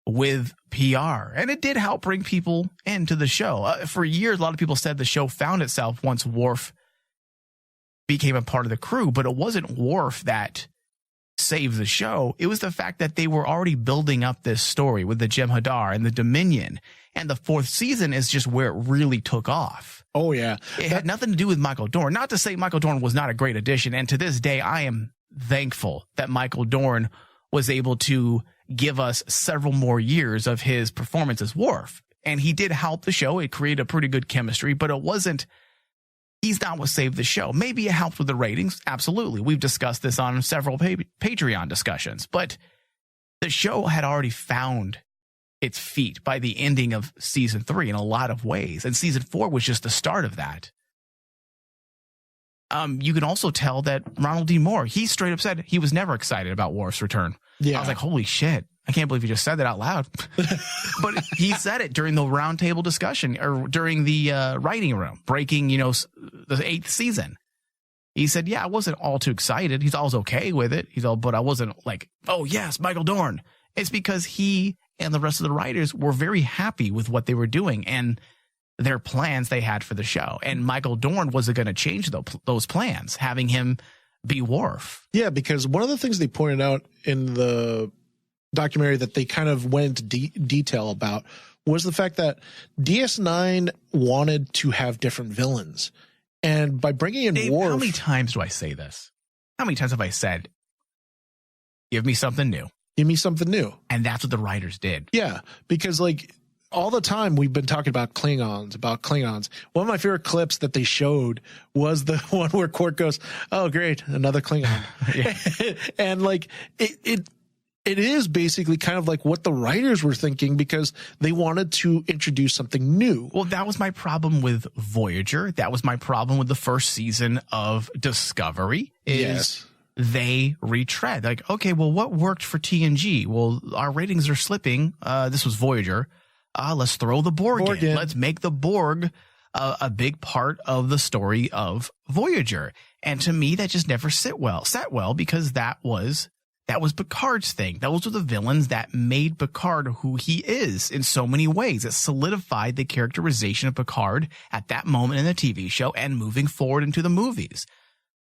with PR. And it did help bring people into the show. For years, a lot of people said the show found itself once Worf became a part of the crew, but it wasn't Worf that saved the show. It was the fact that they were already building up this story with the Jem'Hadar and the Dominion. And the fourth season is just where it really took off. Oh, yeah. It had nothing to do with Michael Dorn. Not to say Michael Dorn was not a great addition. And to this day, I am thankful that Michael Dorn was able to give us several more years of his performance as Worf. And he did help the show. It created a pretty good chemistry, but he's not what saved the show. Maybe it helped with the ratings. Absolutely. We've discussed this on several Patreon discussions, but the show had already found its feet by the ending of season 3 in a lot of ways. And season 4 was just the start of that. You can also tell that Ronald D. Moore, he straight up said he was never excited about Worf's return. Yeah. I was like, holy shit. I can't believe you just said that out loud. But he said it during the roundtable discussion or during the writing room, breaking, the 8th season. He said, yeah, I wasn't all too excited. I was okay with it. But I wasn't like, oh, yes, Michael Dorn. It's because he and the rest of the writers were very happy with what they were doing and their plans they had for the show. And Michael Dorn wasn't going to change those plans, having him be Worf. Yeah, because one of the things they pointed out in the documentary that they kind of went into detail about was the fact that DS9 wanted to have different villains. And by bringing in Dave, Worf... How many times do I say this? How many times have I said, give me something new? Give me something new. And that's what the writers did. Yeah, because all the time we've been talking about Klingons. One of my favorite clips that they showed was the one where Quark goes, oh, great, another Klingon. And it is basically kind of like what the writers were thinking because they wanted to introduce something new. Well, that was my problem with Voyager. That was my problem with the first season of Discovery. Yes. They retread. Like, okay, well, what worked for TNG? Well, our ratings are slipping. This was Voyager. Let's throw the Borg in. Let's make the Borg a big part of the story of Voyager. And to me, that just never sat well because that was Picard's thing. Those were the villains that made Picard who he is in so many ways. It solidified the characterization of Picard at that moment in the TV show and moving forward into the movies.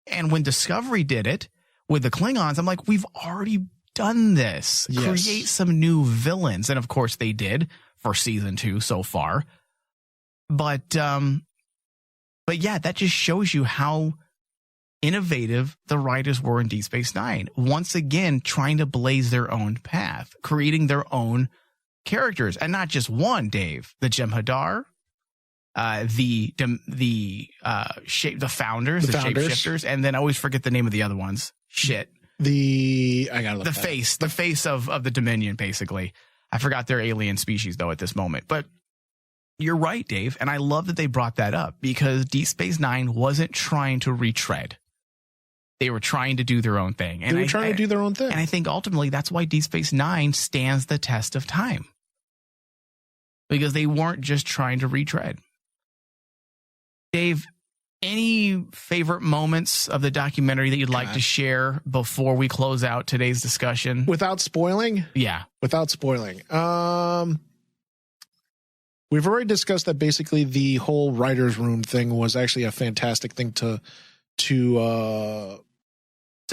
And when Discovery did it with the Klingons, I'm like, we've already done this. Yes. Create some new villains. And of course they did for season 2 so far. But yeah, that just shows you how innovative the writers were in Deep Space Nine. Once again, trying to blaze their own path, creating their own characters, and not just one. Dave, the Jem'Hadar, the founders, the shapeshifters, and then I always forget the name of the other ones. Shit. The face of the Dominion, basically. I forgot their alien species though at this moment, but you're right, Dave, and I love that they brought that up because Deep Space Nine wasn't trying to retread. They were trying to do their own thing. And they were trying to do their own thing. And I think ultimately that's why Deep Space Nine stands the test of time. Because they weren't just trying to retread. Dave, any favorite moments of the documentary that you'd like to share before we close out today's discussion? Without spoiling? Yeah. Without spoiling. We've already discussed that basically the whole writer's room thing was actually a fantastic thing to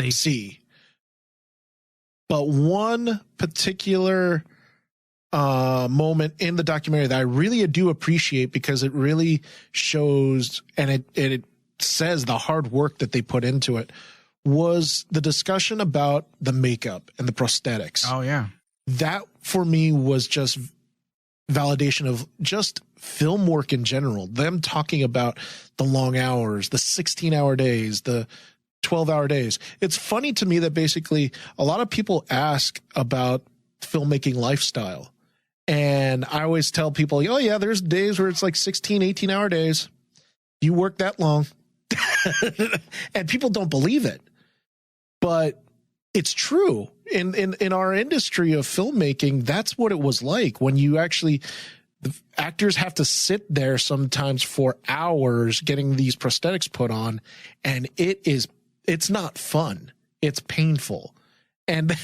see. But one particular moment in the documentary that I really do appreciate because it really shows and it says the hard work that they put into it was the discussion about the makeup and the prosthetics. Oh, yeah. That for me was just validation of just film work in general. Them talking about the long hours, the 16-hour days, the 12-hour days. It's funny to me that basically a lot of people ask about filmmaking lifestyle. And I always tell people, oh yeah, there's days where it's like 16, 18-hour days. You work that long. And people don't believe it. But it's true. In our industry of filmmaking, that's what it was like when you actually, the actors have to sit there sometimes for hours getting these prosthetics put on, and it's not fun. It's painful. And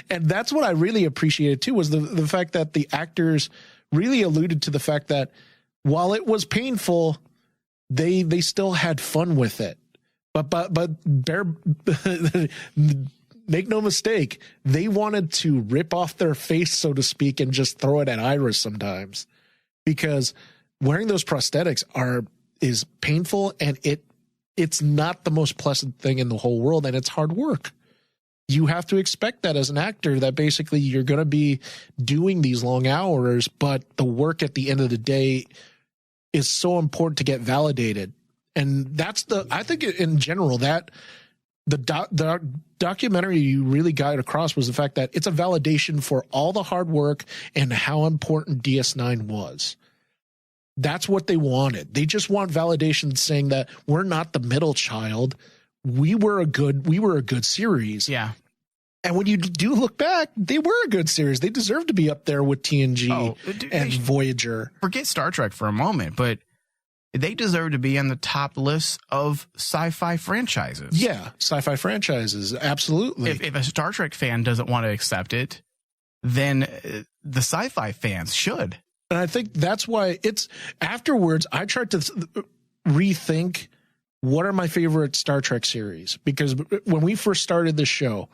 that's what I really appreciated too, was the fact that the actors really alluded to the fact that while it was painful, they still had fun with it. But make no mistake, they wanted to rip off their face, so to speak, and just throw it at Iris sometimes, because wearing those prosthetics is painful, and it's not the most pleasant thing in the whole world, and it's hard work. You have to expect that as an actor, that basically you're going to be doing these long hours, but the work at the end of the day is so important to get validated. And that's I think in general that the documentary you really got across was the fact that it's a validation for all the hard work and how important DS9 was. That's what they wanted. They just want validation saying that we're not the middle child. We were a good series. Yeah. And when you do look back, they were a good series. They deserve to be up there with TNG and Voyager. Forget Star Trek for a moment, but they deserve to be on the top list of sci-fi franchises. Yeah, sci-fi franchises, absolutely. If a Star Trek fan doesn't want to accept it, then the sci-fi fans should. And I think that's why it's afterwards I tried to rethink what are my favorite Star Trek series, because when we first started the show,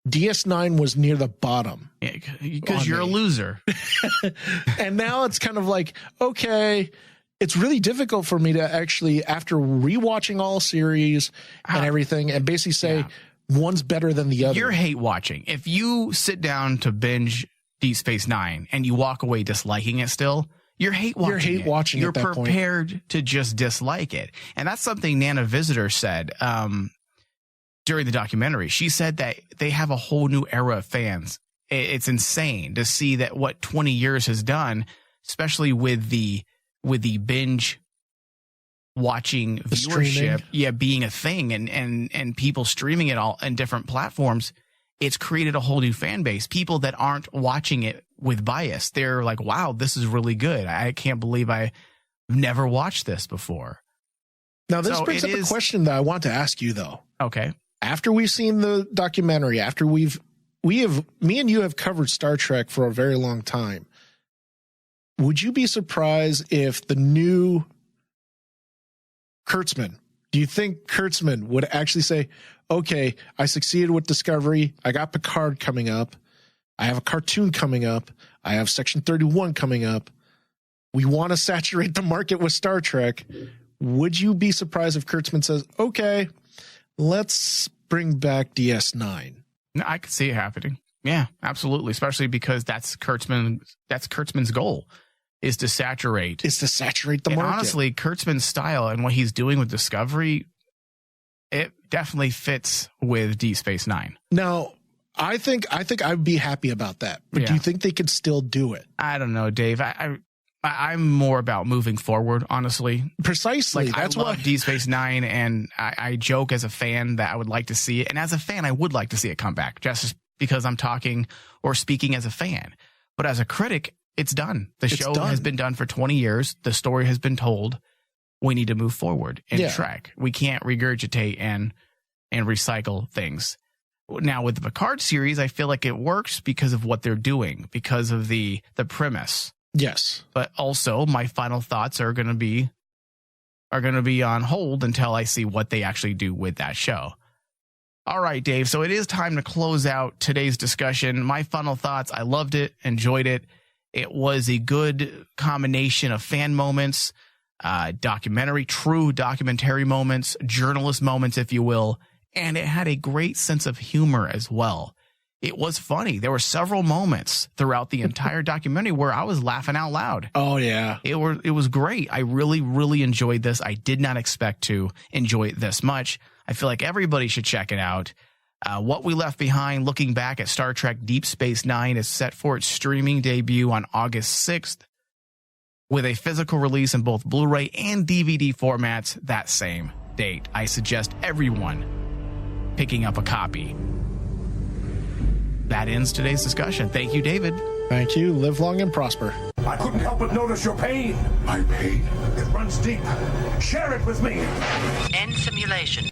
DS9 was near the bottom. Yeah, because you're a loser. And now it's kind of like, okay, it's really difficult for me to actually, after rewatching all series and everything, and basically say one's better than the other. You're hate watching. If you sit down to binge Deep Space Nine and you walk away disliking it still, you're hate watching. You're hate watching. You're at that prepared to just dislike it. And that's something Nana Visitor said during the documentary. She said that they have a whole new era of fans. It's insane to see that what 20 years has done, especially with the binge watching viewership, being a thing and people streaming it all on different platforms. It's created a whole new fan base. People that aren't watching it with bias, they're like, wow, this is really good. I can't believe I've never watched this before. Now, this brings up a question that I want to ask you, though. Okay. After we've seen the documentary, after me and you have covered Star Trek for a very long time, would you be surprised if the new Kurtzman, do you think Kurtzman would actually say, okay, I succeeded with Discovery. I got Picard coming up. I have a cartoon coming up. I have Section 31 coming up. We want to saturate the market with Star Trek. Would you be surprised if Kurtzman says, okay, let's bring back DS9. No, I could see it happening. Yeah, absolutely. Especially because that's Kurtzman's goal, is to saturate. the and market. Honestly, Kurtzman's style and what he's doing with Discovery, it definitely fits with Deep Space Nine. Now, I think I'd be happy about that. But do you think they could still do it? I don't know, Dave. I'm more about moving forward, honestly. Precisely. Like, that's I love Deep Space Nine, and I joke as a fan that I would like to see it. And as a fan, I would like to see it come back, just because I'm talking or speaking as a fan. But as a critic, it's done. The show has been done for 20 years. The story has been told. We need to move forward and track. We can't regurgitate and recycle things. Now, with the Picard series, I feel like it works because of what they're doing, because of the premise. Yes. But also, my final thoughts are going to be on hold until I see what they actually do with that show. All right, Dave. So it is time to close out today's discussion. My final thoughts: I loved it, enjoyed it. It was a good combination of fan moments, true documentary moments, journalist moments, if you will, and it had a great sense of humor as well. It was funny. There were several moments throughout the entire documentary where I was laughing out loud. Oh, yeah. It was great. I really, really enjoyed this. I did not expect to enjoy it this much. I feel like everybody should check it out. What We Left Behind, looking back at Star Trek Deep Space Nine, is set for its streaming debut on August 6th with a physical release in both Blu-ray and DVD formats that same date. I suggest everyone picking up a copy. That ends today's discussion. Thank you, David. Thank you. Live long and prosper. I couldn't help but notice your pain. My pain? It runs deep. Share it with me. End simulation.